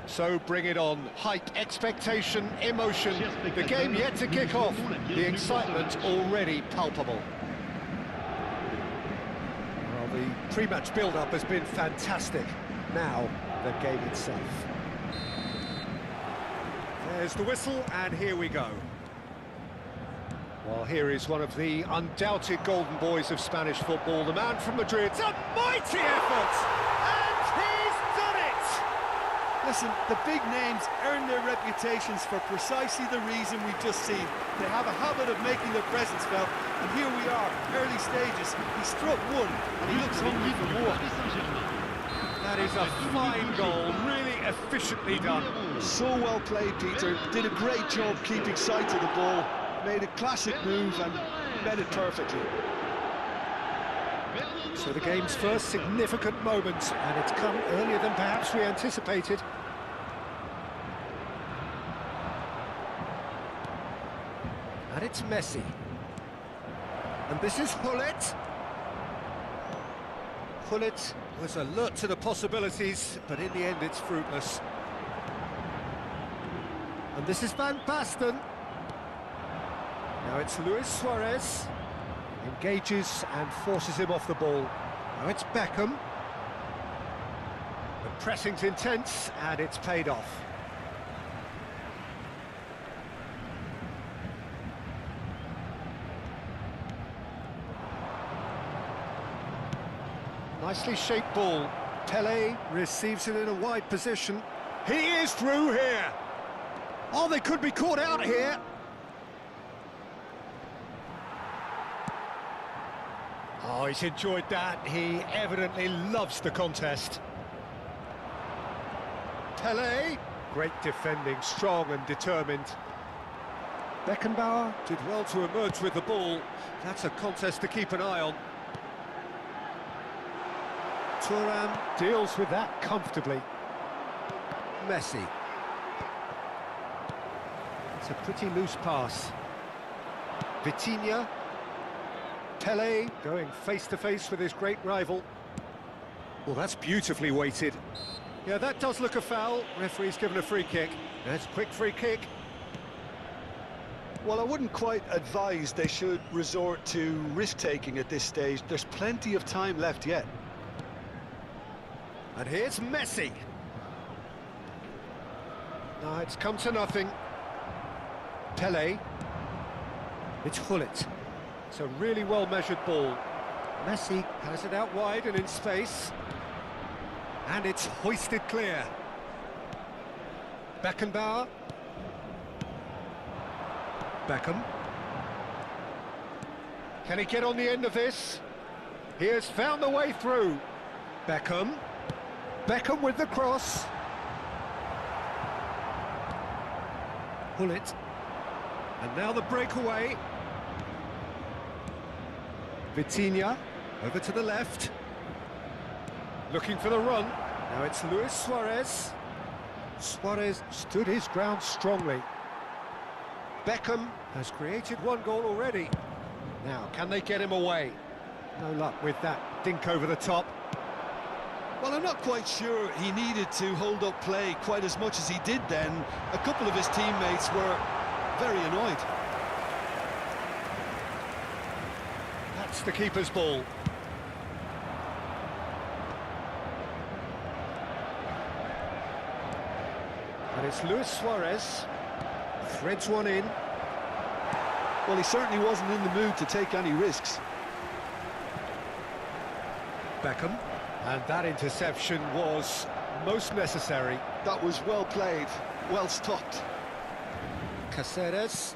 So bring it on. Hype, expectation, emotion. The game yet to kick off. The excitement already palpable. Well, the pre-match build-up has been fantastic. Now, the game itself. There's the whistle, and here we go. Well, here is one of the undoubted golden boys of Spanish football, the man from Madrid. It's a mighty effort! And he's done it! Listen, the big names earn their reputations for precisely the reason we've just seen. They have a habit of making their presence felt, and here we are, early stages. He struck one, and he looks hungry for more. That is a fine goal, really efficiently done. So well played, Peter. Did a great job keeping sight of the ball. Made a classic move and met it perfectly. So the game's first significant moment, and it's come earlier than perhaps we anticipated. And it's Messi. And this is Hullet. Hullet was alert to the possibilities, but in the end it's fruitless. And this is Van Basten. Now it's Luis Suarez. Engages and forces him off the ball. Now it's Beckham. The pressing's intense and it's paid off. Nicely shaped ball. Pele receives it in a wide position. He is through here. Oh, they could be caught out here. Oh, he's enjoyed that. He evidently loves the contest. Pele, great defending, strong and determined. Beckenbauer did well to emerge with the ball. That's a contest to keep an eye on. Thuram deals with that comfortably. Messi. It's a pretty loose pass. Vitinha. Pele going face-to-face with his great rival. Well, that's beautifully weighted. Yeah, that does look a foul. Referee's given a free kick. That's a quick free kick. Well, I wouldn't quite advise they should resort to risk-taking at this stage. There's plenty of time left yet. And here's Messi. No, it's come to nothing. Pele. It's Gullit. It's a really well-measured ball. Messi has it out wide and in space. And it's hoisted clear. Beckenbauer. Beckham. Can he get on the end of this? He has found the way through. Beckham. Beckham with the cross. Gullit. And now the breakaway. Vitinha over to the left. Looking for the run. Now it's Luis Suarez. Suarez stood his ground strongly. Beckham has created one goal already. Now, can they get him away? No luck with that dink over the top. Well, I'm not quite sure he needed to hold up play quite as much as he did then. A couple of his teammates were very annoyed. That's the keeper's ball. And it's Luis Suarez. Threads one in. Well, he certainly wasn't in the mood to take any risks. Beckham. And that interception was most necessary. That was well played, well stopped. Caceres.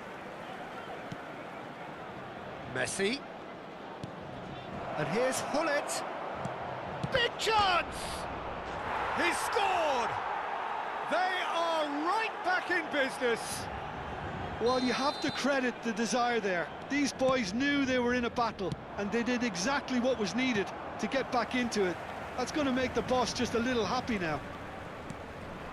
Messi. And here's Gullit. Big chance! He scored! They are right back in business. Well, you have to credit the desire there. These boys knew they were in a battle, and they did exactly what was needed to get back into it. That's going to make the boss just a little happy now.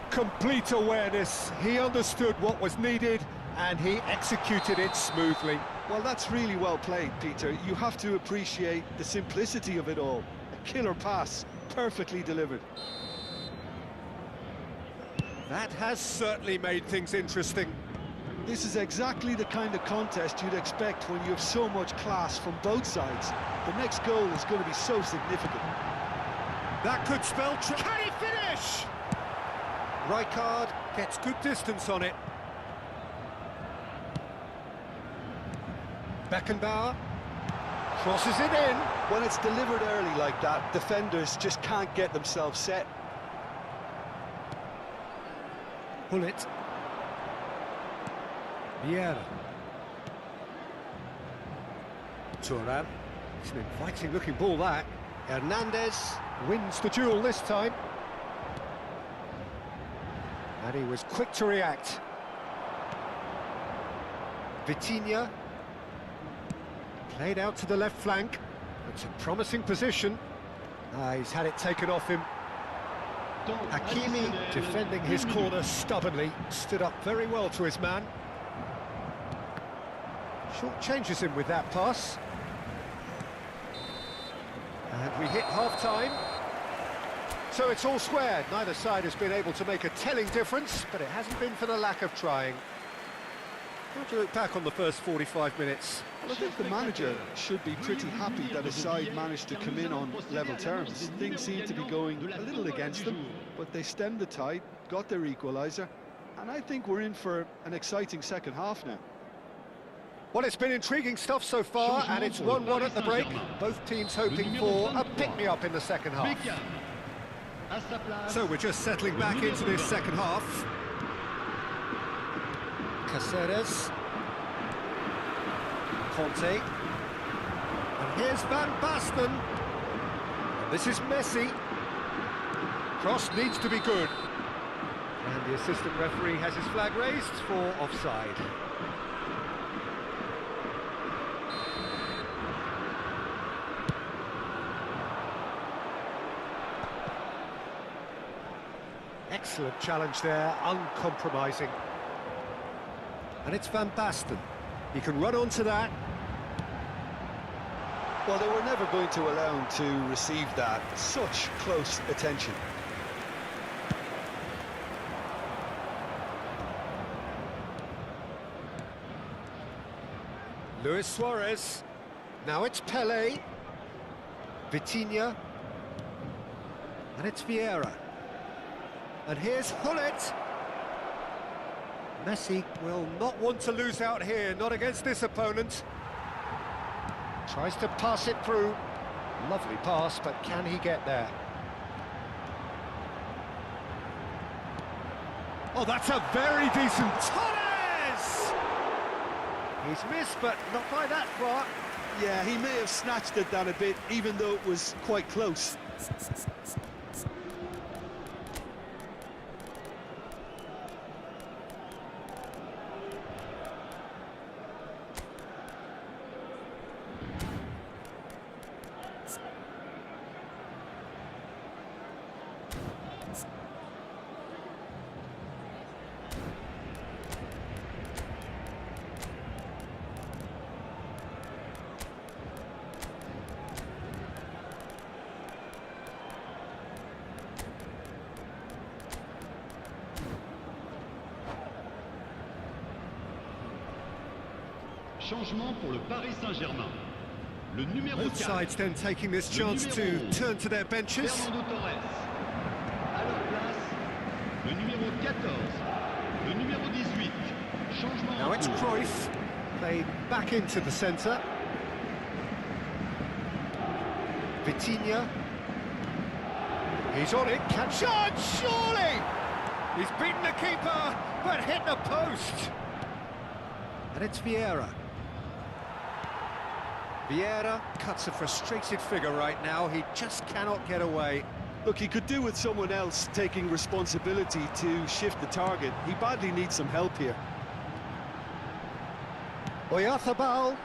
Complete awareness. He understood what was needed, and he executed it smoothly. Well, that's really well played, Peter. You have to appreciate the simplicity of it all. A killer pass, perfectly delivered. That has certainly made things interesting. This is exactly the kind of contest you'd expect when you have so much class from both sides. The next goal is going to be so significant. That could spell... Can he finish? Rijkaard gets good distance on it. Beckenbauer crosses it in. When it's delivered early like that, defenders just can't get themselves set. Gullit. Vieira. Thuram. It's an inviting looking ball, that. Hernandez wins the duel this time. And he was quick to react. Vitinha. Played out to the left flank. It's a promising position. He's had it taken off him. Hakimi, defending his corner stubbornly, stood up very well to his man. Short changes him with that pass. And we hit half-time. So it's all square. Neither side has been able to make a telling difference, but it hasn't been for the lack of trying. How do you look back on the first 45 minutes? Well, I think the manager should be pretty happy that his side managed to come in on level terms. Things seem to be going a little against them, but they stemmed the tide, got their equaliser, and I think we're in for an exciting second half now. Well, it's been intriguing stuff so far, and it's 1-1 at the break. Both teams hoping for a pick-me-up in the second half. So we're just settling back into this second half. Caceres. Conte. And here's Van Basten. And this is Messi. Cross needs to be good. And the assistant referee has his flag raised for offside. Excellent challenge there, uncompromising. And it's Van Basten. He can run onto that. Well, they were never going to allow him to receive that. Such close attention. Luis Suarez. Now it's Pelé. Vitinha. And it's Vieira. And here's Hullet. Messi will not want to lose out here, not against this opponent. Tries to pass it through. Lovely pass, but can he get there? Oh, that's a very decent... Torres! He's missed, but not by that far. Yeah, he may have snatched at that a bit, even though it was quite close. Changement pour le Paris Saint-Germain. Le numéro 4. Both sides then taking this chance to turn to their benches. Fernando Torres. À leur place, le numéro 14. Le numéro 18. Changement. Now it's Cruyff, played back into the centre. Vitinha. He's on it, can charge, surely! He's beaten the keeper, but hit the post. And it's Vieira. Vieira cuts a frustrated figure right now. He just cannot get away. Look, he could do with someone else taking responsibility to shift the target. He badly needs some help here. Oyarzabal.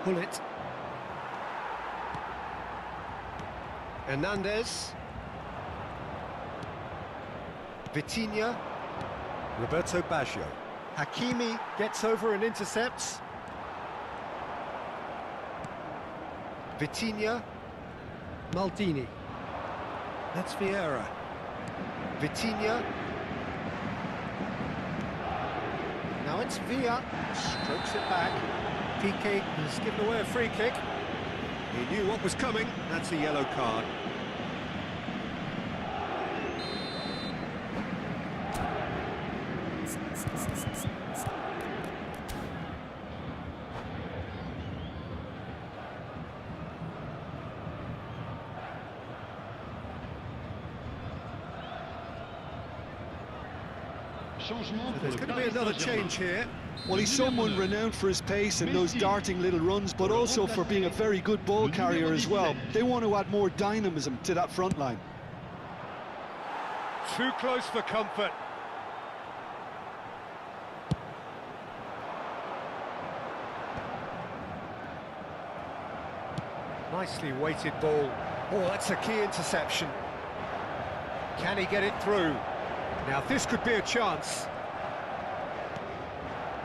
Hullet. Hernandez. Vitinha. Roberto Baggio. Hakimi gets over and intercepts. Vitinha. Maldini. That's Vieira. Vitinha. Now it's Villa. Strokes it back. Piqué has given away a free kick. He knew what was coming. That's a yellow card. There's going to be another change here. Well, he's someone renowned for his pace and those darting little runs, but also for being a very good ball carrier as well. They want to add more dynamism to that front line. Too close for comfort. Nicely weighted ball. Oh, that's a key interception. Can he get it through? Now this could be a chance.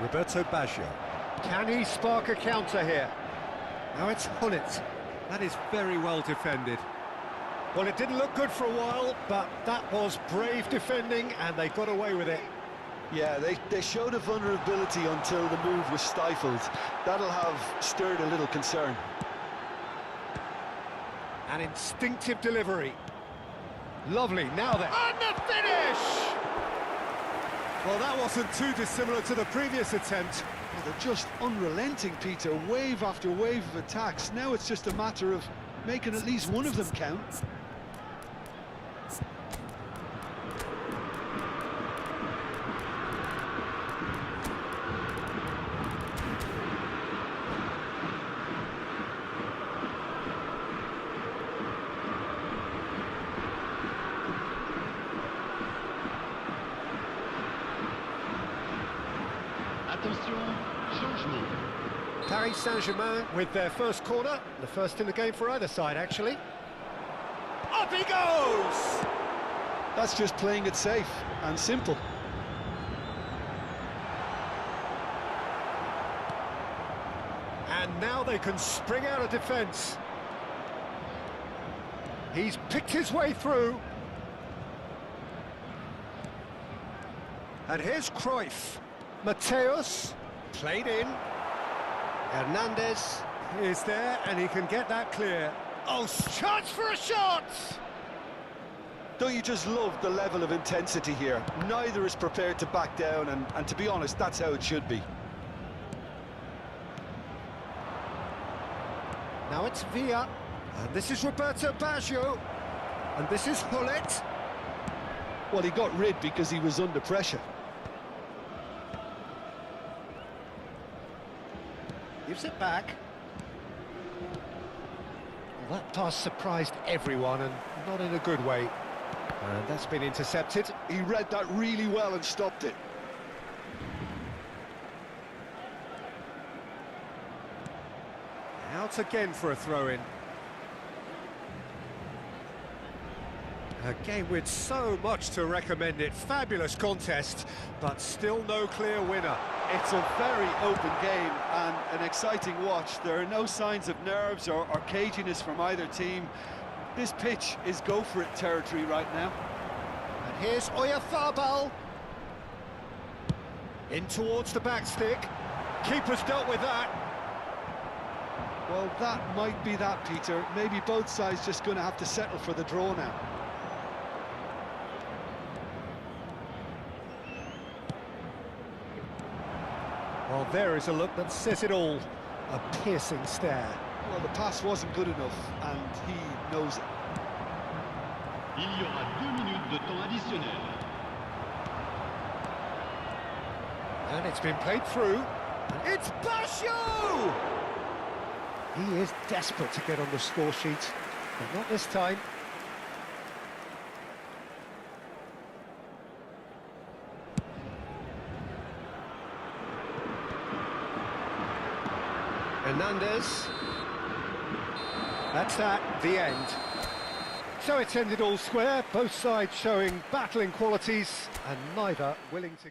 Roberto Baggio. Can he spark a counter here? Now it's Hullet. That is very well defended. Well, it didn't look good for a while, but that was brave defending, and they got away with it. Yeah, they showed a vulnerability until the move was stifled. That'll have stirred a little concern. An instinctive delivery. Lovely, now then. And the finish! Well, that wasn't too dissimilar to the previous attempt. Well, they're just unrelenting, Peter. Wave after wave of attacks. Now it's just a matter of making at least one of them count. Attention, changement. Paris Saint-Germain with their first corner, the first in the game for either side, actually. Up he goes! That's just playing it safe and simple. And now they can spring out of defence. He's picked his way through. And here's Cruyff. Mateus, played in. Hernandez is there, and he can get that clear. Oh, chance for a shot! Don't you just love the level of intensity here? Neither is prepared to back down, and to be honest, that's how it should be. Now it's Villa, and this is Roberto Baggio, and this is Hullet. Well, he got rid because he was under pressure. Gives it back. Well, that pass surprised everyone, and not in a good way. And that's been intercepted. He read that really well and stopped it. Out again for a throw-in. A game with so much to recommend it. Fabulous contest, but still no clear winner. It's a very open game and an exciting watch. There are no signs of nerves or caginess from either team. This pitch is go-for-it territory right now. And here's Oyarzabal. In towards the back stick. Keeper's dealt with that. Well, that might be that, Peter. Maybe both sides just going to have to settle for the draw now. Well, there is a look that says it all. A piercing stare. Well, the pass wasn't good enough, and he knows it. Il y aura 2 minutes de temps additionnel. And it's been played through. It's Baggio! He is desperate to get on the score sheet, but not this time. Hernandez. That's that, the end. So it's ended all square, both sides showing battling qualities and neither willing to...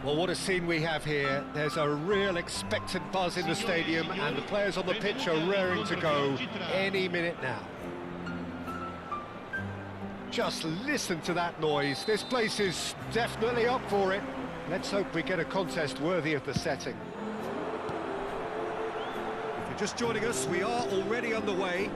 Well, what a scene we have here. There's a real expectant buzz in the stadium, and the players on the pitch are raring to go any minute now. Just listen to that noise. This place is definitely up for it. Let's hope we get a contest worthy of the setting. If you're just joining us, we are already underway.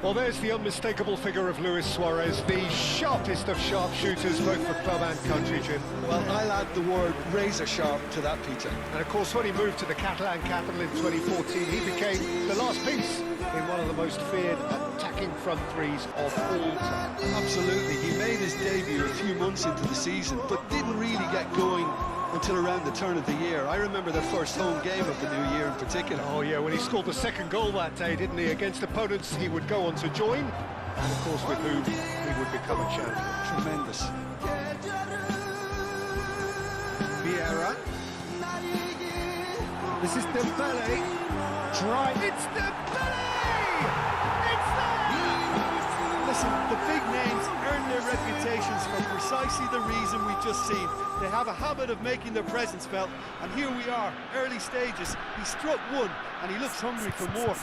Well, there's the unmistakable figure of Luis Suarez, the sharpest of sharpshooters, both for club and country, Jim. Well, I'll add the word razor sharp to that, Peter. And of course, when he moved to the Catalan capital in 2014, he became the last piece in one of the most feared attacking front threes of all time. Absolutely. He made his debut a few months into the season, but didn't really get going until around the turn of the year. I remember the first home game of the new year in particular. Oh yeah, when he scored the second goal that day, didn't he? Against opponents he would go on to join, and of course with whom he would become a champion. Tremendous. Vieira. This is Dembele. Try. It's Dembele! It's there! Listen, the big names earn their reputations for precisely the reason we've just seen. They have a habit of making their presence felt, and here we are, early stages. He struck one, and he looks hungry for more.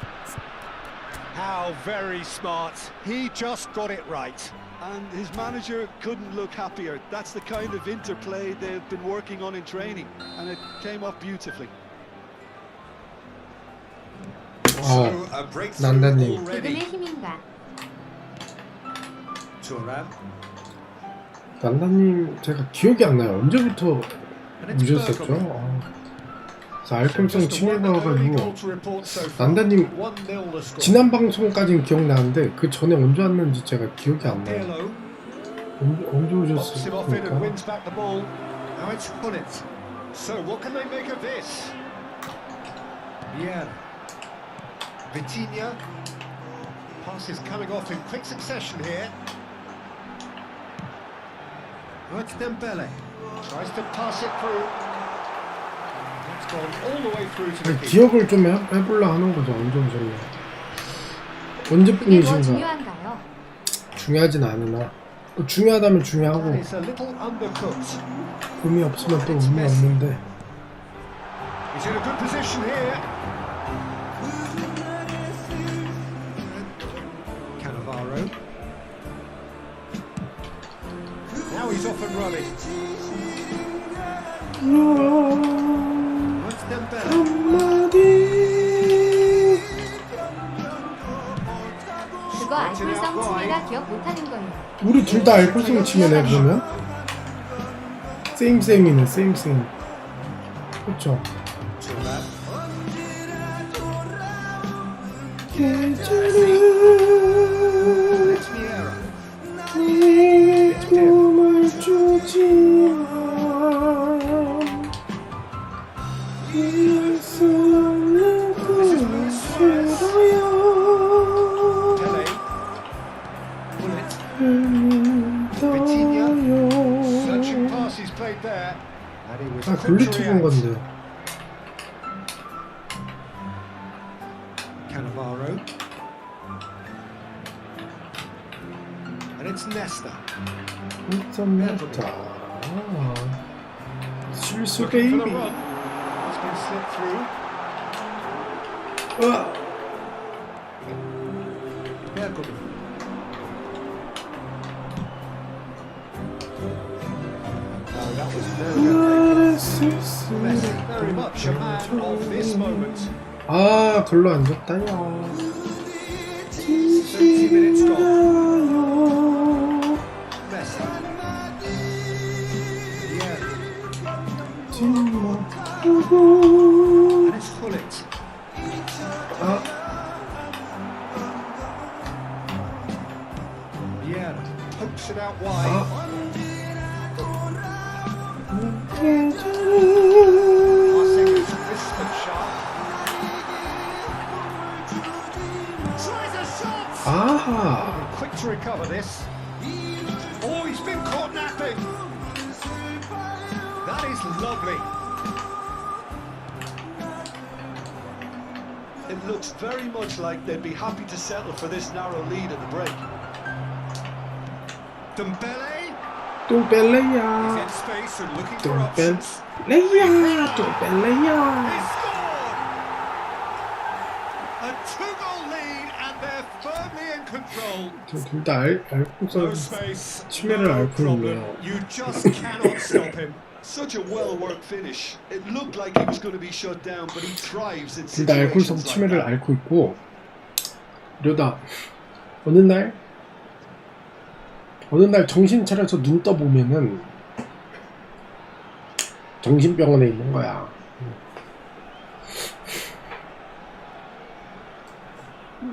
How very smart. He just got it right. And his manager couldn't look happier. That's the kind of interplay they've been working on in training, and it came off beautifully. 난다님. 그들의 힘인가? 난다님 제가 기억이 안 나요. 언제부터 오셨었죠? 알콩성 친구가가지고 난다님 지난 방송까지는 기억나는데 그 전에 언제 왔는지 제가 기억이 안 나요. 언제 오셨습니까? Vitinha. Passes coming off in quick succession here. That's Dembele. Tries to pass it through. It's gone all the way through to the keeper. 기억을 좀 해보려 하는 거죠. 언제 오셨나? 언제뿐이신가? 중요한가요? 중요하진 않으나 중요하다면 중요하고 It's a little undercooked. 의미 없으면 또 의미 없는데. He's in a good position here. Now he's off and running. That's Dembele. 그거 알콜성 치매가 기억 못하는 거예요. 우리 둘 다 알콜성 치매네 그러면? 세임이네 세임. 그렇죠. 꿈을 주지만 이럴 수 없는 꿈을 싫어요. 아 굴리트 본 건데. And it's Nesta. 실수 베이비. It's been slipped through. That was Messi, very much a man of this moment. 아, 글로 앉았다요. 30 minutes gone. Messi. Yeah. And it's Hullet. Yeah. Pokes it out wide. Ah. Quick to recover this. Oh, he's been caught napping. That is lovely. It looks very much like they'd be happy to settle for this narrow lead at the break. Dembele. 또 He's 뺄래야. in space and looking 또 for options. 뺄래야. 또 He 뺄래야. scored! A 2-goal lead and they're firmly in control. 둘 다 No 알코올 space, 치매를 no 앓고 problem. 있네요. You just cannot stop him. Such a well-worked finish. It looked like he was going to be shut down, but he thrives in 둘 다 알코올성 situations like 치매를 that. 앓고 있고 이러다 어느 날 정신 차려서 눈 떠보면은 정신병원에 있는 거야.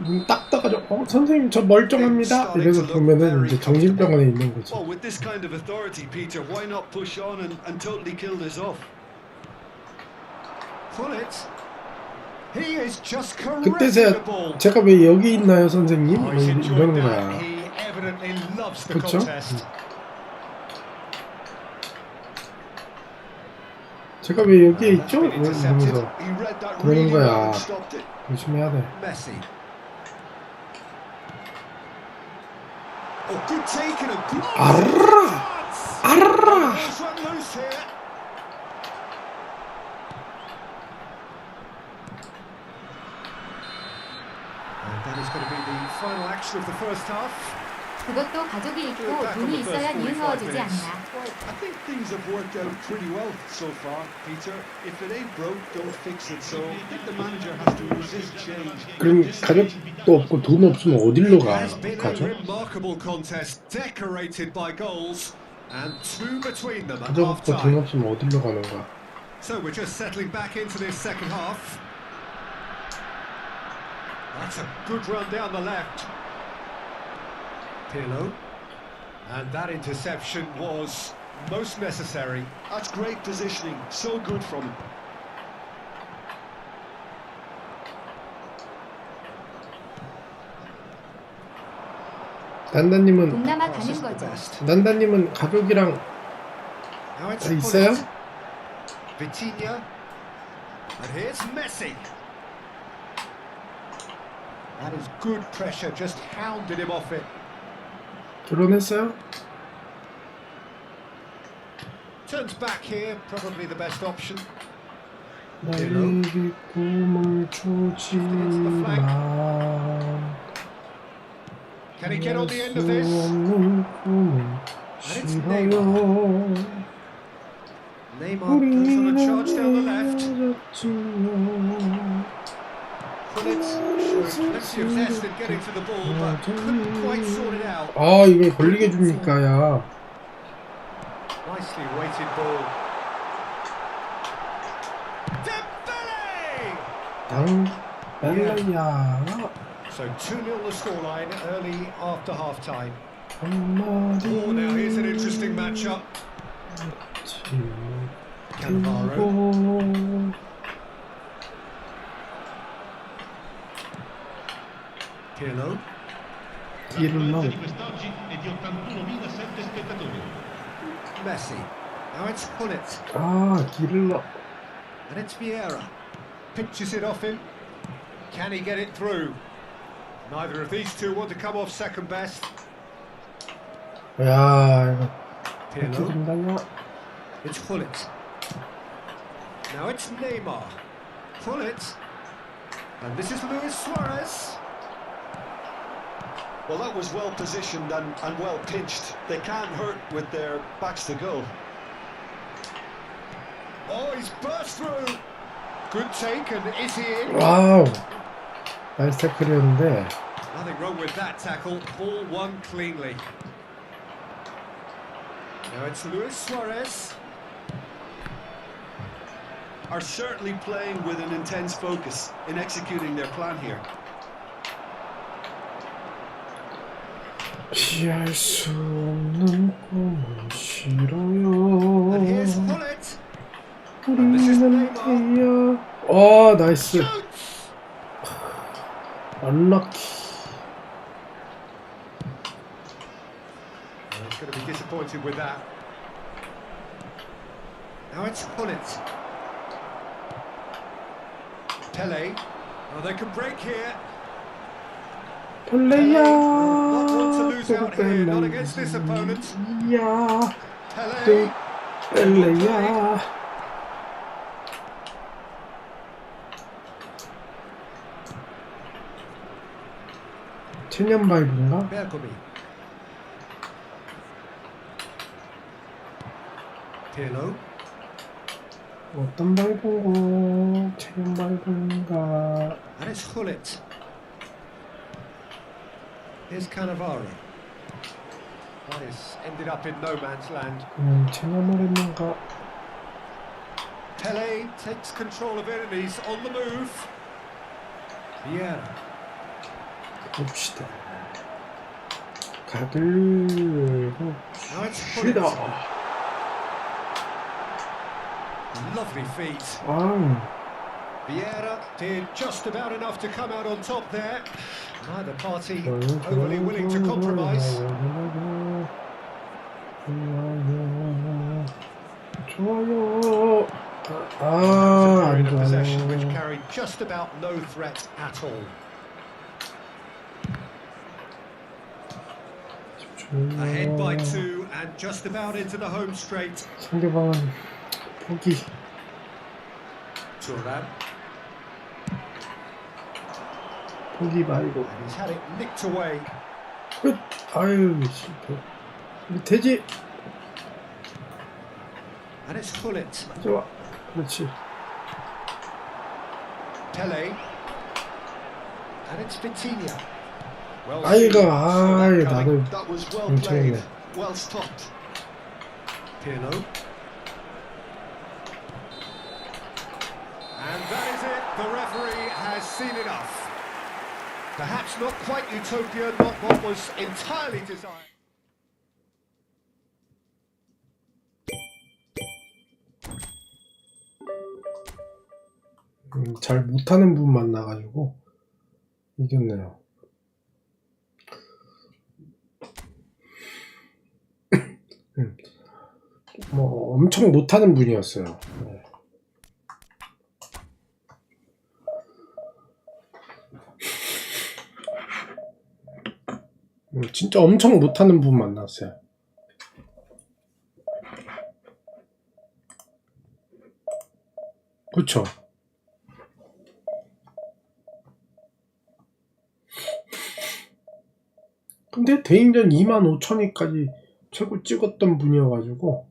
눈 딱 떠가지고 선생님 저 멀쩡합니다 이래서 보면은 이제 정신병원에 있는 거지. Well, with this kind of authority, Peter, why not push on and totally kill this off? Pull it. He is just 그때 caressing the ball. 제가 왜 여기 있나요 선생님? Oh, he's enjoyed 이러는 that. 거야. He evidently loves the 그렇죠? contest. 제가 왜 여기에 That's 있죠? been intercepted. 이러면서 He read that 그러는 really well 거야. and stopped it. 조심해야 돼. Messi. Oh, good taken and good. 아르라! This one loose here. And that is going to be the final action of the first half. 그것도 가족이 있고 돈이 있어야 니은어주지 않나. Well, I think things have worked out pretty well so far, Peter. If it ain't broke, don't fix it. So I think the manager has to resist change. 그럼 가족도 없고 돈 없으면 어딜로 Has been a 가죠? remarkable contest, decorated by goals, and two between them at 가족 half 없고 돈 time. 없으면 어딜로 가는 거야? So we're just settling back into this second half. That's a good run down the left. Pirlo. And that interception was most necessary. That's great positioning. So good from him. 난다님은 동남아 Cross is 가는 the 거죠. best. 난다님은 가족이랑 Now it's 다 있어요? Vitinha. And here's Messi. That is good pressure, just hounded him off it. 결혼했어요? Turns back here, probably the best option. 나에게 꿈을 주지 마. Can he get on the end 수 of this? 없는 꿈을 it's 싫어요. Neymar goes on a charge down the left. 헤어졌지만 Pull it. Showed plenty of zest in getting to the ball, but couldn't quite sort it out. 아 이걸 걸리게 줍니까 야. Nicely weighted ball. Dembele! 벨라야. So 2-0 the scoreline early after half time. 한마디 Oh, now here's an interesting matchup. Cannavaro. Pirlo. 이름로 quest'oggi è di 81.007 spettatori. Messi. Now it's Hullet. 아 기를러. And it's Vieira. Pitches it off him. Can he get it through? Neither of these two want to come off second best. 야 이거 어떻게 Pirlo. 된다냐? It's Hullet. Now it's Neymar. Hullet. And this is Luis Suarez. Well, that was well positioned and well pinched. They can't hurt with their backs to goal. Oh, he's burst through. Good take, and is he in? 와우. 나이스 태클이었는데. Nothing wrong with that tackle. Ball won cleanly. Now it's Luis Suarez. Are certainly playing with an intense focus in executing their plan here. 피할 수 없는 꿈은 And here's 싫어요. Hullet. And this is 우리는 Neymar. 태야. 나이스. Shoots! 언럭키. Well, he's going to be disappointed with that. Now it's Hullet. Pele. Oh, they can break here. Pele will not want to 펠레야. lose out here, not against this opponent. 이야, Pele. 뺄래야. 천년 바이브인가? Bergomi. Pirlo. 어떤 바이브고 천년 바이브인가? And it's Hullet. Here's Cannavaro. One is ended up in no man's land. 천년을 했는가? Pele takes control of it and he's on the move. Vieira. 봅시다. 가들고 Now it's 쉬다. Hullet. Lovely feet. Vieira did just about enough to come out on top there. Neither party overly willing to compromise. 좋아요. 안 In a possession which 좋아요. carried just about no threat at all. Ahead by 2 and just about into the home straight. 상대방은 포기. Turan. 포기 말고. And he's had it nicked away. 끝. 아유 실패. 돼지. And it's Hullet. 좋아. 그렇지. Pele. And it's Vitinha. Well 아이가 seen, saw 아이 that coming. 나도 That was well 엄청이네. played, well stopped. Pirlo. And that is it. The referee has seen enough. Perhaps not quite utopia, not what was entirely desired. 잘 못하는 분 만나가지고 이겼네요. 뭐 엄청 못하는 분이었어요. 네. 진짜 엄청 못하는 분 만났어요. 그쵸? 근데 대인전 25,000위까지 최고 찍었던 분이어가지고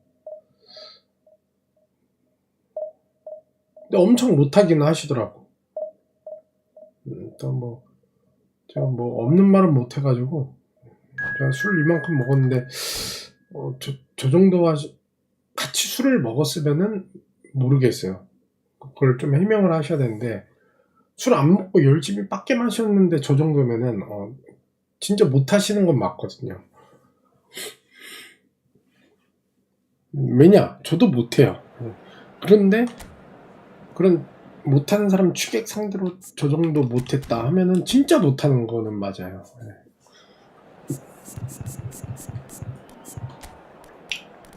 근데 엄청 못하긴 하시더라고. 일단 뭐 제가 뭐 없는 말은 못해가지고 제가 술 이만큼 먹었는데 저 정도 같이 술을 먹었으면은 모르겠어요. 그걸 좀 해명을 하셔야 되는데 술 안 먹고 열심히 빡게 마셨는데 저 정도면은 진짜 못하시는 건 맞거든요. 왜냐? 저도 못해요. 그런데 그런 못하는 사람 취객 상대로 저 정도 못했다 하면은 진짜 못하는 거는 맞아요.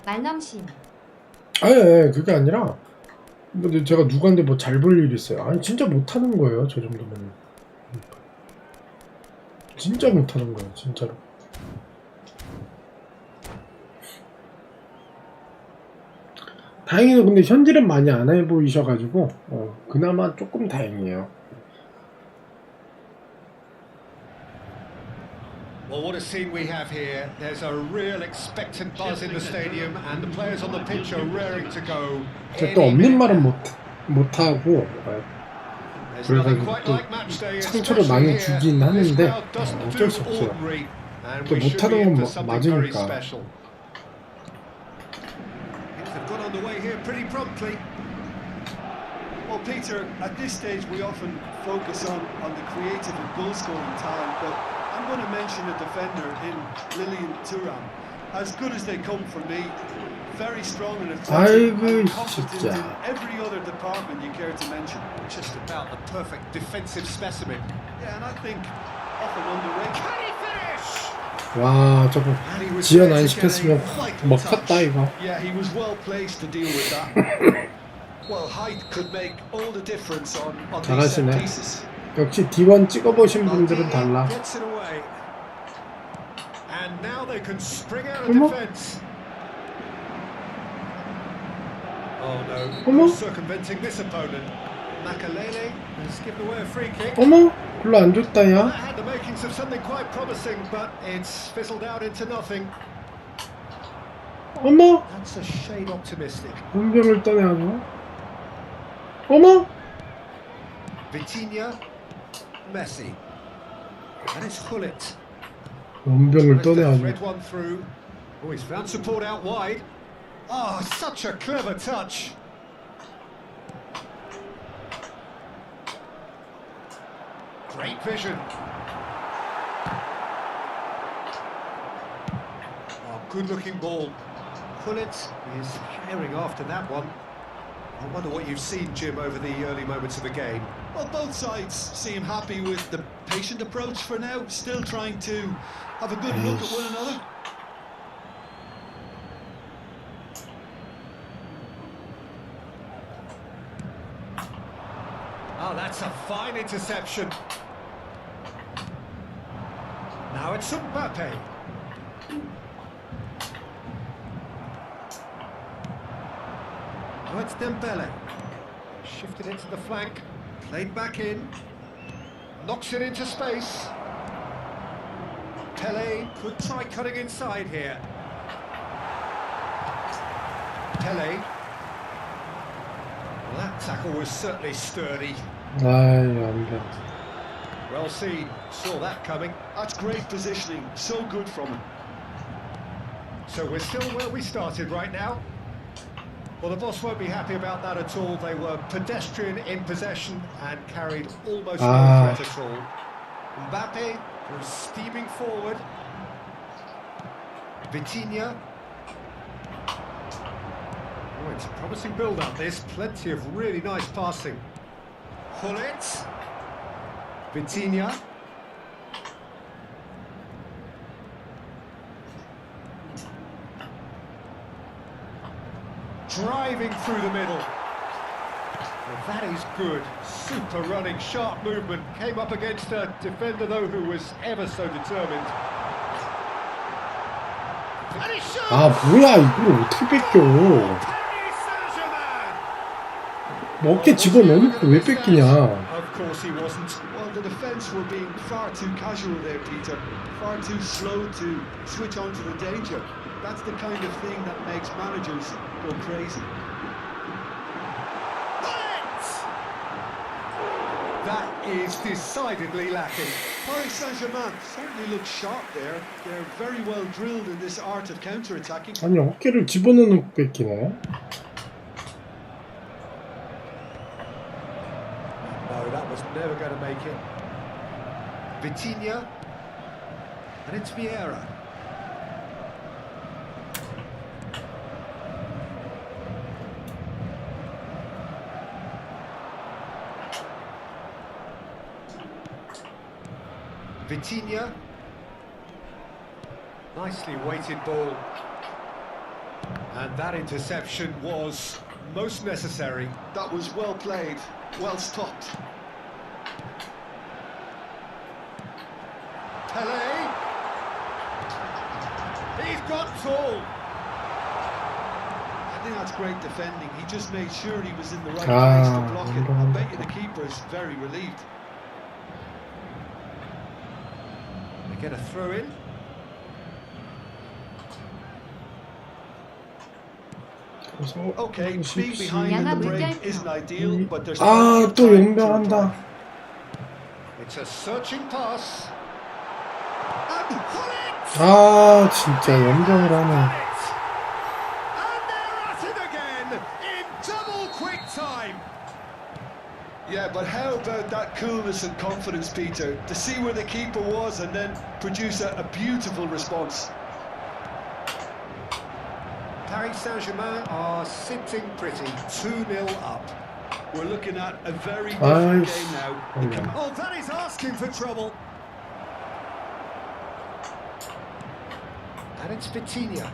말넘심. 아니 그게 아니라 근데 제가 누구한테 뭐 잘 볼 일이 있어요. 아니 진짜 못하는 거예요. 저 정도면 진짜 못하는 거예요. 진짜로. 다행히도 근데 현질은 많이 안 해 보이셔가지고 그나마 조금 다행이에요. Well, what a scene we have here. There's a real expectant buzz in the stadium and the players on the pitch are raring to go. 제가 또 없는 말은 못하고 There's nothing 그래가지고 quite 또 like match day, 상처를 especially 많이 here. 주긴 This 하는데 crowd doesn't 어쩔 do 수 없어요. ordinary, and 또 we should be 못하는 in 건 for something very 맞으니까. special. Things have got underway here pretty promptly. Well, Peter, at this stage we often focus on the creative and goal-scoring talent, but I'm going to mention a defender in Lilian Thuram. As good as they come for me, very strong and athletic, 아이고 and competent 진짜. in every other department you care to mention. Just about the perfect defensive specimen. Yeah, and I think often underrated. Can he finish? 와 저거 And he was 지연 there 안 to get a 시켰으면 vital 먹혔다 touch. 이거. Yeah, he was well placed to deal with that. Well, height could make all the difference on these set 잘하시네. pieces. 역시 D1 찍어보신 분들은 달라. Gets it away. And now they can spring out of 어머? defence. Oh no, 어머? good circumventing this opponent. Makalele has given away a free kick. 어머? 별로 안 좋다, That 야. had the makings of something quite promising, but it's fizzled out into nothing. 어머? That's a shade optimistic. 용병을 떠내야죠. 어머? Vitinha, Messi, and it's Hullet. 용병을 Tries to 떠내야죠. thread one through. Oh, he's found support out wide. Oh, such a clever touch. Great vision. Oh, good-looking ball. Hullet is herring after that one. I wonder what you've seen, Jim, over the early moments of the game. Well, both sides seem happy with the patient approach for now, still trying to have a good look at one another. Oh, that's a fine interception. Now it's Mbappe. Now it's Dembele. Shifted into the flank, played back in, knocks it into space. Pele could try cutting inside here. Pele. Well, that tackle was certainly sturdy. 아이, 안 돼. Well seen, saw that coming. That's great positioning, so good from him. So we're still where we started right now. Well, the boss won't be happy about that at all. They were pedestrian in possession and carried almost no threat at all. Mbappe was steaming forward. Vitinha. Oh, it's a promising build-up. There's plenty of really nice passing. Hullet. Vitinha. Driving through the middle. Well, that is good. Super running, sharp movement. Came up against a defender, though, who was ever so determined. And he shoots! 아, 뭐야, 이걸 어떻게 뺏겨. Paris Saint-Germain! 뭐 어깨 집어넣어놓고 왜 뺏기냐. Of course he wasn't. Well, the defence were being far too casual there, Peter. Far too slow to switch on to the danger. That's the kind of thing that makes managers go crazy. That is decidedly lacking. Paris Saint-Germain certainly look sharp there. They're very well drilled in this art of counter-attacking. 아니, 어깨를 집어넣어놓고 뺏기네. No, that was never going to make it. Vitinha. And it's Vieira. Vitinha. Nicely weighted ball. And that interception was most necessary. That was well played, well stopped. Pele. He's got tall. I think that's great defending. He just made sure he was in the right place Ah, to block it. I bet you the keeper is very relieved. They get a throw in. Okay, being behind in the break isn't ideal, but there's 아, 또 용병한다. It's a searching pass. And Hullet! 아, 진짜 연병을 하네. And they're at it again in double quick time. Yeah, but how about that coolness and confidence, Peter, to see where the keeper was and then produce a beautiful response. Paris Saint-Germain are sitting pretty, 2-0 up. We're looking at a very different Nice. game now. Okay. Oh, that is asking for trouble. And it's Vitinha.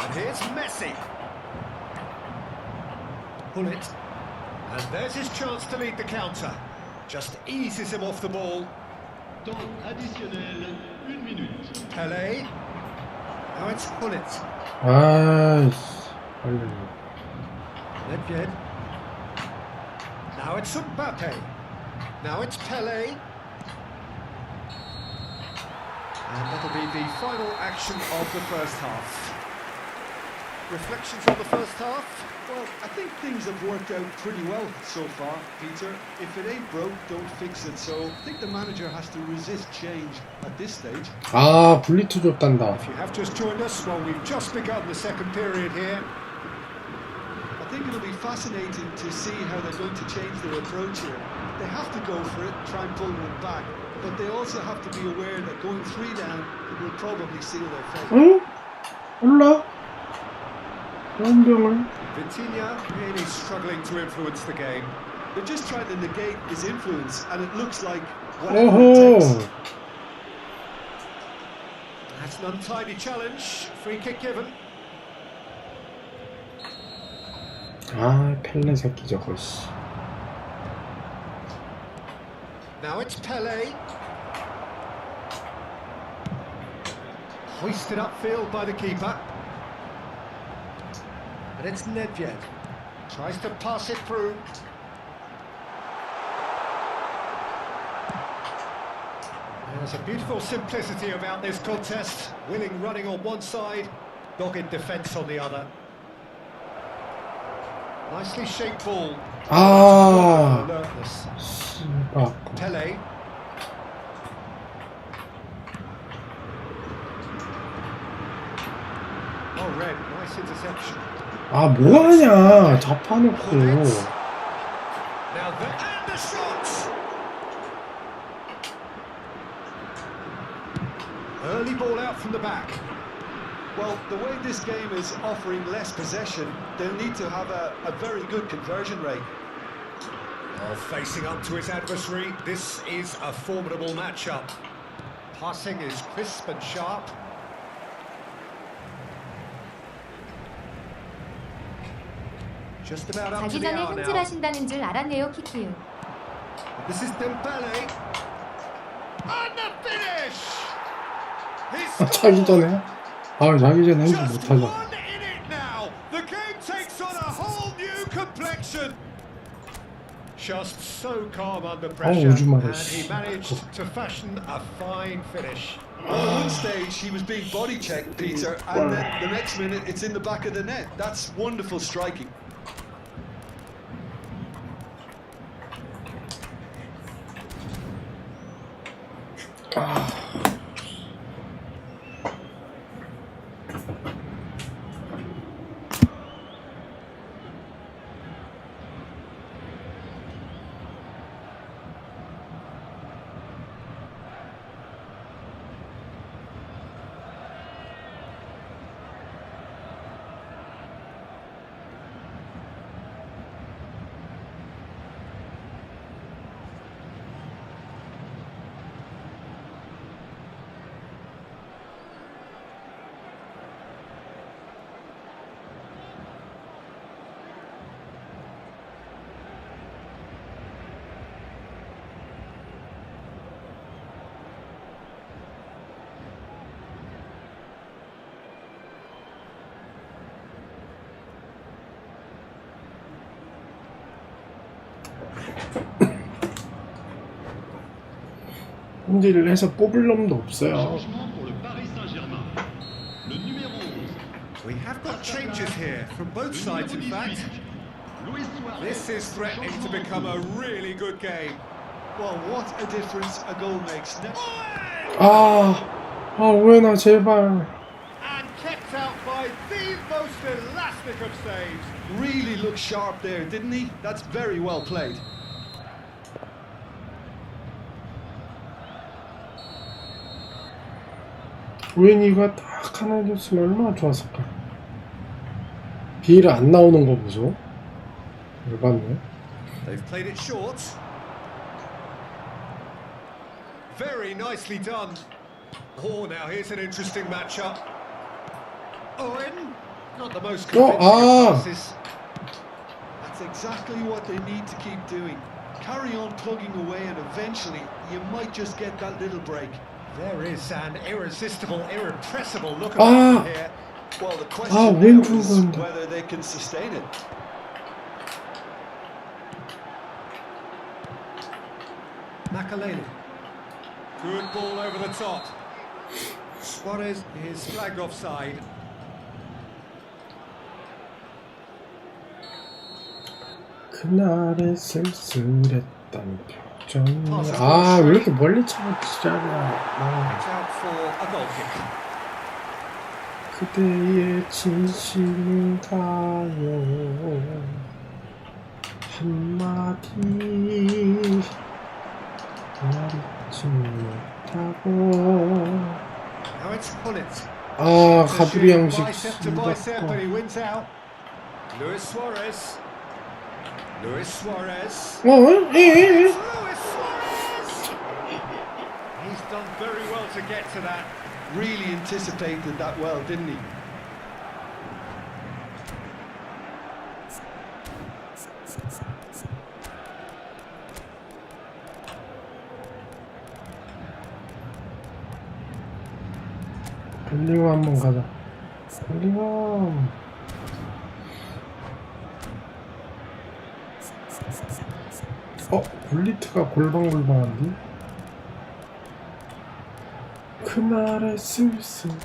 And here's Messi. Hullet. And there's his chance to lead the counter. Just eases him off the ball. Temps additionnel, 1 minute. Pele. Now it's Hullet. 아이씨. 빨리. Nedved. Now it's Mbappe. Now it's Pele. And that'll be the final action of the first half. Reflections on the first half? Well, I think things have worked out pretty well so far, Peter. If it ain't broke, don't fix it. So I think the manager has to resist change at this stage. 아, 블리트 줬단다. If you have just joined us, well, we've just begun the second period here. I think it'll be fascinating to see how they're going to change their approach here. They have to go for it, try and pull one back, but they also have to be aware that going 3 down will probably seal their fate. 응? 몰라? 연병을. Vitinha really struggling to influence the game. They're just trying to negate his influence, and it looks like whatever it takes. 오호. That's an untidy challenge. Free kick given. 아, 펠레 새끼 저거 씨. Now it's Pele. Hoisted upfield by the keeper. And it's Nedved. Tries to pass it through. There's a beautiful simplicity about this contest. Willing running on one side, dogged defence on the other. Nicely shaped ball. 아. Alertness. 씨발. Pele. Oh, red. Nice interception. 아, 뭐하냐. 잡아놓고. Now and the shot. Early ball out from the back. Well, the way this game is offering less possession, they'll need to have a very good conversion rate. Oh, facing up to his adversary, this is a formidable matchup. Passing is crisp and sharp. Just about up to the 자기전에 hour now. 현질하신다는 줄 알았네요, 키키유. This is Dembele. And the finish! He's 아, 자기 전에? 아, 자기 전에 행동 just 못하잖아. one in it now. The game takes on a whole new complexion. Just so calm under pressure, 오줌마려, and 씨. he managed to fashion a fine finish. Well, at one stage he was being body checked, Peter, and then the next minute it's in the back of the net. That's wonderful striking. 혼질을 해서 뽑을 놈도 없어요. Changement pour le Paris Saint-Germain. Le numéro 11. We have got changes here from both sides, in fact. Luis Suarez. This is threatening to become a really good game. Well, what a difference a goal makes. 아, 오해나 제발. And kept out by the most elastic of saves. Really looked sharp there, didn't he? That's very well played. 오해니가 딱 하나 줬으면 얼마나 좋았을까. 비를 안 나오는 거 보소. 열받네. They've played it short. Very nicely done. Oh, now here's an interesting matchup. Owen, not the most convincing of passes. That's exactly what they need to keep doing. Carry on plugging away and eventually you might just get that little break. There is an irresistible, irrepressible look about here. Well, the question now is 왼쪽은 whether they can sustain it. Makaleli. Good ball over the top. Suarez is flagged offside. 그날의 쓸쓸했던 표정이 왜 이렇게 멀리 차고 지랄이야. It's out for a goal kick. 그대의 진심인가요 한마디 말있지 못하고. Now it's Pullet. 가두리 양식 Bicep to bicep, but he wins out. Luis Suarez. Luis Suarez. Luis Suarez! He's done very well to get to that. Really anticipated that well, didn't he? 벨링엄 한번 가자. 벨링엄. 볼리트가 골방골방한데? 그날의 쓸쓸했던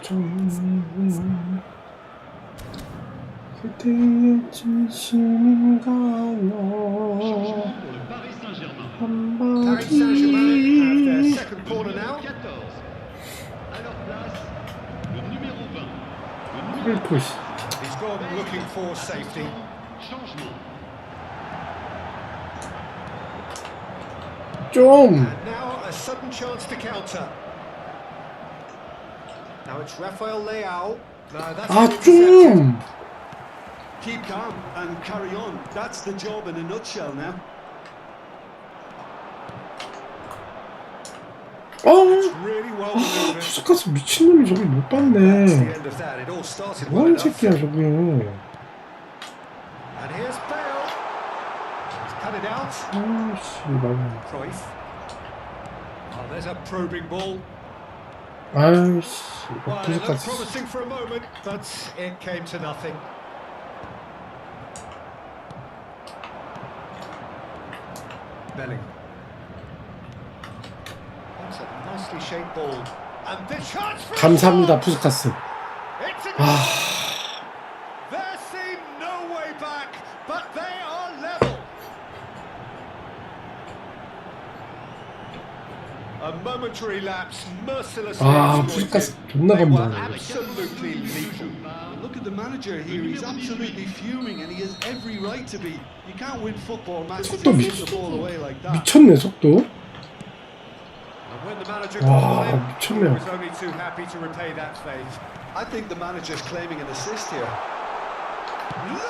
표정 그대의 진심인가요 Paris Saint-Germain have their second corner now. 푸시. He's gone looking for safety. 좀. And now a sudden chance to counter. Now it's Rafael Leao. No, that's 좀. Keep calm and carry on. That's the job in a nutshell now. really well maneuvered. 푸스카스 미친놈이 저걸 못 That's 봤네. the end of that. It all started well 뭐하는 enough. 새끼야 저게. And here's Bale. He's cut it out. 너무. Cruyff. Oh, there's a probing ball. Well, Well, it looked 푸스카스. promising for a moment, but it came to nothing. Bellingham. That's a nicely shaped ball. And the chance for 감사합니다 푸스카스. It's a There seemed no way back, but they are level. A momentary lapse, mercilessly 푸스카스 exploited. 존나 They were 감사하네. absolutely lethal. Look at the manager here. He's absolutely fuming, and he has every right to be. You can't win football matches 속도 and give the ball away like that. 미쳤네 속도. And when the manager got on him, he 미쳤네요. was only too happy to repay that fate. I think the manager's claiming an assist here. Luis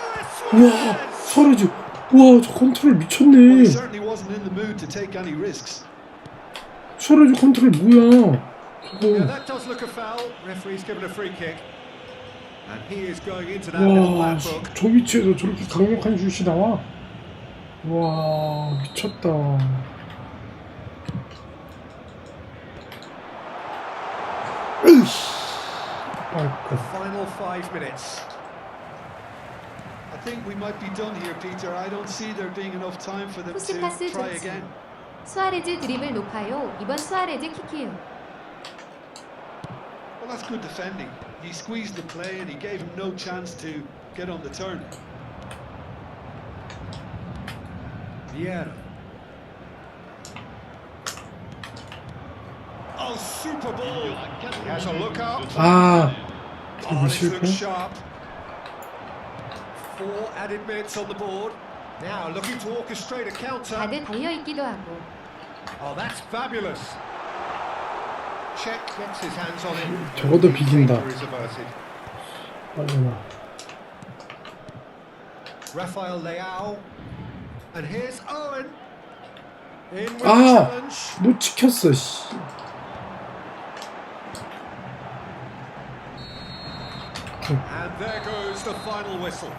우와 Suarez! 수아레즈. 우와 저 컨트롤 Well, he 미쳤네. certainly wasn't in the mood to take any risks. 수아레즈 컨트롤 뭐야? Yeah, 저거. that does look a foul. Referee's given a free kick. And he is going into that little 와, back book. 저 위치에서 저렇게 강력한 슛이 나와? 와, 미쳤다. 으이씨. The final 5 minutes. I think we might be done here, Peter. I don't see there being enough time for them 푸스카스 to try 좋지. again. 수아레즈 드리블 높아요. 이번 수아레즈 킥이에요. Well, that's good defending. He squeezed the play and he gave him no chance to get on the turn. Vieira. Oh, super ball. He has a look up. 아, Oh, 드리블 this looks 실패? sharp. 4 added minutes on the board. Now looking to orchestrate a counter. 다들 달려있기도 하고. Oh, that's fabulous. Czech gets his hands on it. 저거도 비긴다. Danger is averted. 빨리 나. Rafael Leao. And here's Owen. In with the 아, challenge. 못 지켰어, 씨. And there goes the final whistle.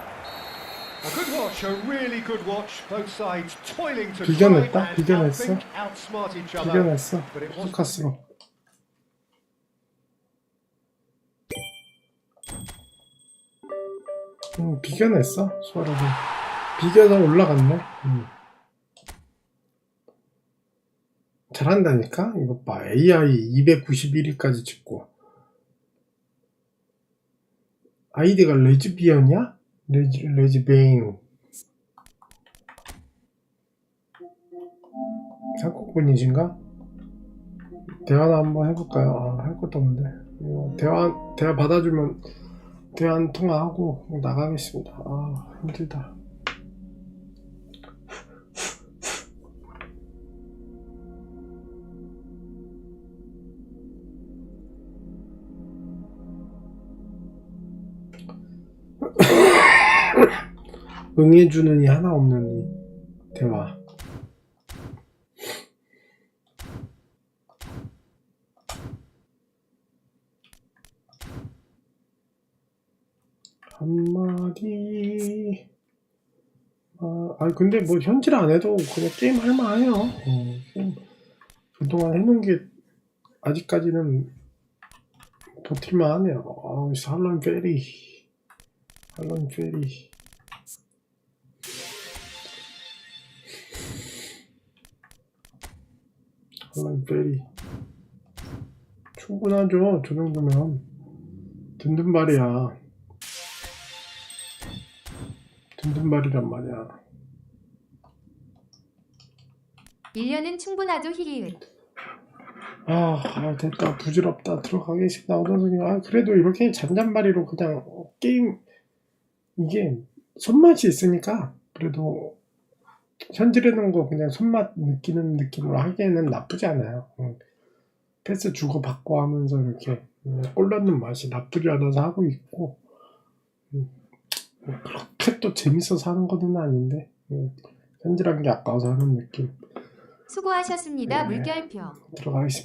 A good watch, a really good watch. Both sides toiling to try 비견했다? and 비견했어? outthink, outsmart each other. 비견했어. But it wasn't. 포커스로. 비견했어. 수아레스. 비견서 올라갔네. 잘한다니까? 이거 봐. AI 291위까지 찍고. 아이디가 레즈비언이야? 레즈베인. 한국분이신가? 대화나 한번 해볼까요? 할 것도 없는데. 이거 대화 받아주면 대화 통화하고 나가겠습니다. 힘들다. 응해주는 이 하나 없는 이 대화. 한마디. 근데 뭐 현질 안 해도 그냥 게임 할만해요. 게임 그동안 해놓은 게 아직까지는 버틸만 하네요. 할런 페리. 충분하죠. 저 정도면 든든발이야. 든든발이란 말이야. 1년은 충분하죠. 히히히. 됐다. 부질없다. 들어가겠습니다. 어떤 그래도 이렇게 잔잔바리로 그냥 게임 이게 손맛이 있으니까 그래도 현질해놓은 거 그냥 손맛 느끼는 느낌으로 하기에는 나쁘지 않아요. 패스 주고받고 하면서 이렇게 골 넣는 맛이 나쁘지 않아서 하고 있고 그렇게 또 재밌어서 하는 건 아닌데 현질한 게 아까워서 하는 느낌. 수고하셨습니다. 물결표. 들어가겠습니다.